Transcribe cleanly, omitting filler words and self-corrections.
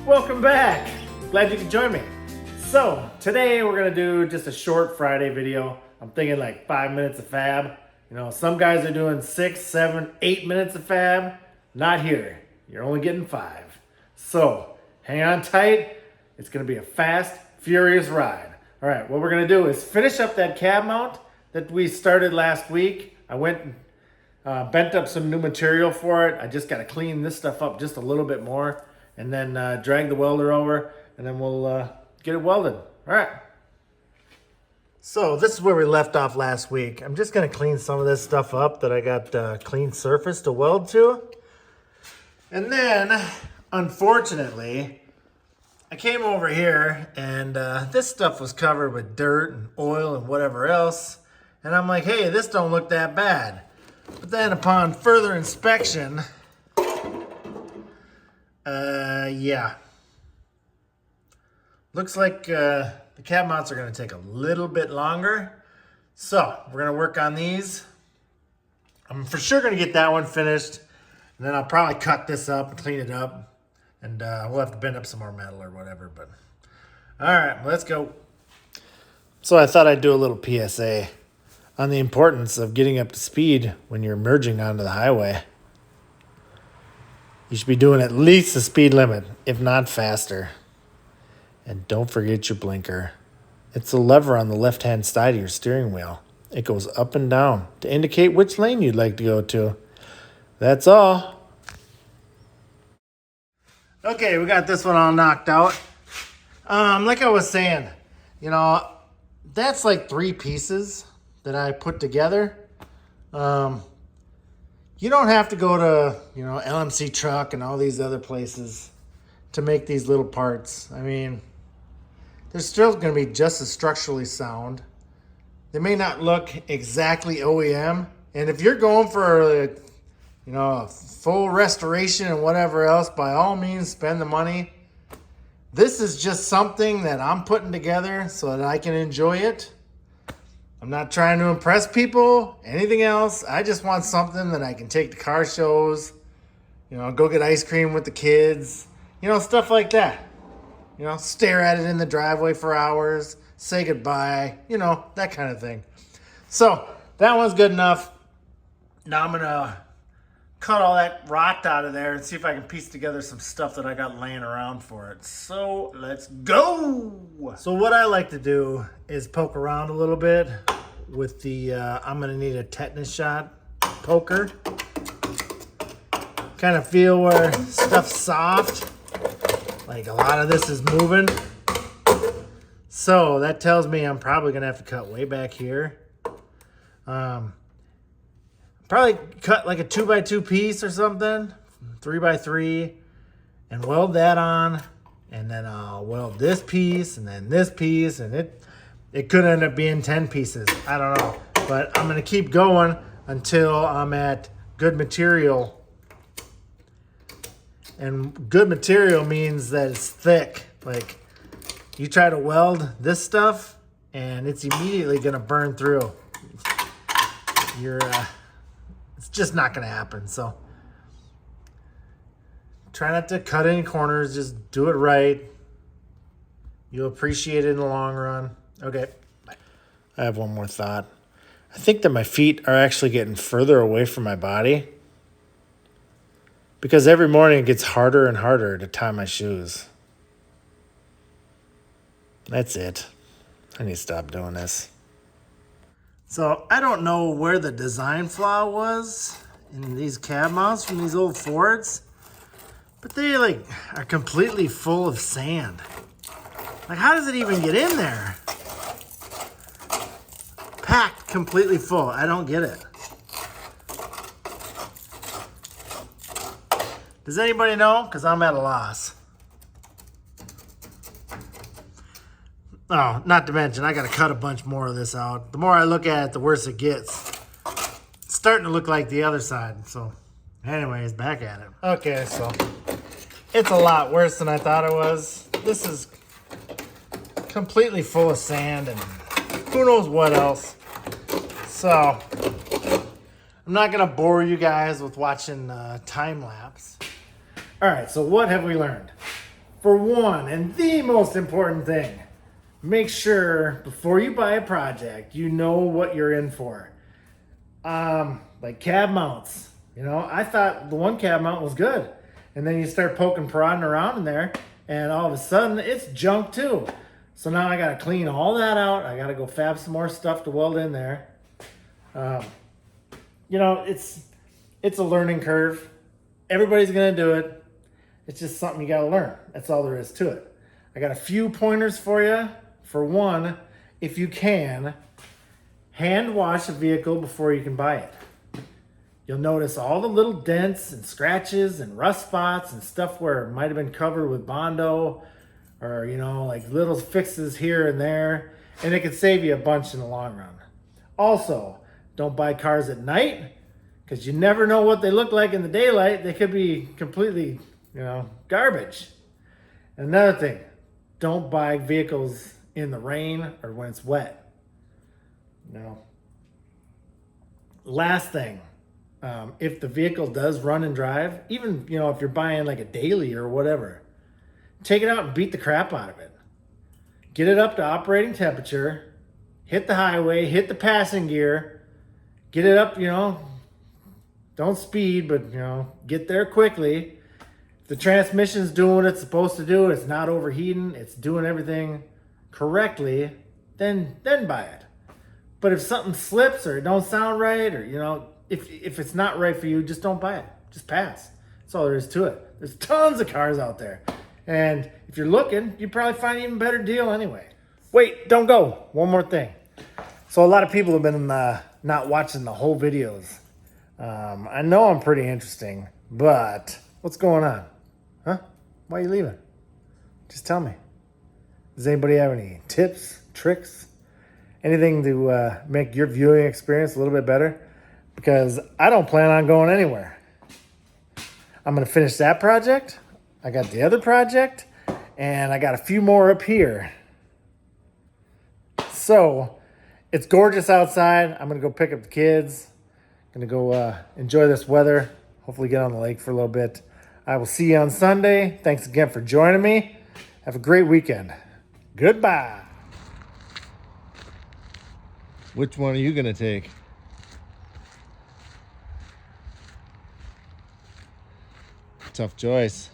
Welcome back. Glad you could join me. So today we're gonna do just a short Friday video. I'm thinking like 5 minutes of fab. You know, some guys are doing 6, 7, 8 minutes of fab. Not here. You're only getting 5. So hang on tight. It's gonna be a fast, furious ride. All right, what we're gonna do is finish up that cab mount that we started last week. I went and bent up some new material for it. I just gotta clean this stuff up just a little bit more and then drag the welder over and then we'll get it welded. All right. So this is where we left off last week. I'm just gonna clean some of this stuff up that I got clean surface to weld to. And then, unfortunately, I came over here and this stuff was covered with dirt and oil and whatever else. And I'm like, hey, this don't look that bad. But then upon further inspection, yeah. Looks like the cab mounts are gonna take a little bit longer. So we're gonna work on these. I'm for sure gonna get that one finished. And then I'll probably cut this up and clean it up. And we'll have to bend up some more metal or whatever, but. All right, let's go. So I thought I'd do a little PSA on the importance of getting up to speed when you're merging onto the highway. You should be doing at least the speed limit, if not faster. And don't forget your blinker. It's the lever on the left-hand side of your steering wheel. It goes up and down to indicate which lane you'd like to go to. That's all. Okay, we got this one all knocked out. Like I was saying, you know, that's like 3 pieces that I put together. You don't have to go to, you know, LMC Truck and all these other places to make these little parts. I mean, they're still going to be just as structurally sound. They may not look exactly OEM. And if you're going for, you know, a full restoration and whatever else, by all means, spend the money. This is just something that I'm putting together so that I can enjoy it. I'm not trying to impress people, anything else. I just want something that I can take to car shows, you know, go get ice cream with the kids, you know, stuff like that. You know, stare at it in the driveway for hours, say goodbye, you know, that kind of thing. So that one's good enough. Now I'm gonna cut all that rot out of there and see if I can piece together some stuff that I got laying around for it. So let's go. So what I like to do is poke around a little bit with the, I'm gonna need a tetanus shot poker. Kind of feel where stuff's soft. Like a lot of this is moving. So that tells me I'm probably gonna have to cut way back here. Probably cut like a 2x2 piece or something, 3x3, and weld that on. And then I'll weld this piece and then this piece, and it could end up being 10 pieces. I don't know, but I'm gonna keep going until I'm at good material. And good material means that it's thick. Like you try to weld this stuff and it's immediately gonna burn through. It's just not gonna happen. So try not to cut any corners, just do it right. You'll appreciate it in the long run. Okay. I have one more thought. I think that my feet are actually getting further away from my body because every morning it gets harder and harder to tie my shoes. That's it. I need to stop doing this. So I don't know where the design flaw was in these cab mounts from these old Fords, but they like are completely full of sand. Like how does it even get in there? Packed completely full. I don't get it. Does anybody know? Because I'm at a loss. Oh, not to mention, I got to cut a bunch more of this out. The more I look at it, the worse it gets. It's starting to look like the other side. So, anyways, back at it. Okay, so it's a lot worse than I thought it was. This is completely full of sand and who knows what else. So, I'm not going to bore you guys with watching time lapse. All right, so what have we learned? For one, and the most important thing, make sure before you buy a project, you know what you're in for. Like cab mounts. You know, I thought the one cab mount was good. And then you start poking, prodding around in there, and all of a sudden it's junk too. So now I got to clean all that out. I got to go fab some more stuff to weld in there. You know, it's a learning curve. Everybody's going to do it. It's just something you got to learn. That's all there is to it. I got a few pointers for you. For one, if you can, hand wash a vehicle before you can buy it. You'll notice all the little dents and scratches and rust spots and stuff where it might have been covered with Bondo, or, you know, like little fixes here and there. And it could save you a bunch in the long run. Also, don't buy cars at night, because you never know what they look like in the daylight. They could be completely, you know, garbage. Another thing, don't buy vehicles in the rain or when it's wet. No. Last thing, if the vehicle does run and drive, even, you know, if you're buying like a daily or whatever, take it out and beat the crap out of it. Get it up to operating temperature, hit the highway, hit the passing gear, get it up, you know, don't speed, but, you know, get there quickly. If the transmission's doing what it's supposed to do, it's not overheating, it's doing everything correctly, then buy it. But if something slips or it don't sound right, or, you know, if it's not right for you, just don't buy it. Just pass. That's all there is to it. There's tons of cars out there. And if you're looking, you probably find an even better deal anyway. Wait, don't go. One more thing. So a lot of people have been not watching the whole videos. I know I'm pretty interesting, but what's going on? Huh? Why are you leaving? Just tell me. Does anybody have any tips, tricks, anything to make your viewing experience a little bit better? Because I don't plan on going anywhere. I'm going to finish that project. I got the other project, and I got a few more up here. So it's gorgeous outside. I'm going to go pick up the kids. Going to go enjoy this weather. Hopefully get on the lake for a little bit. I will see you on Sunday. Thanks again for joining me. Have a great weekend. Goodbye. Which one are you going to take? Tough choice.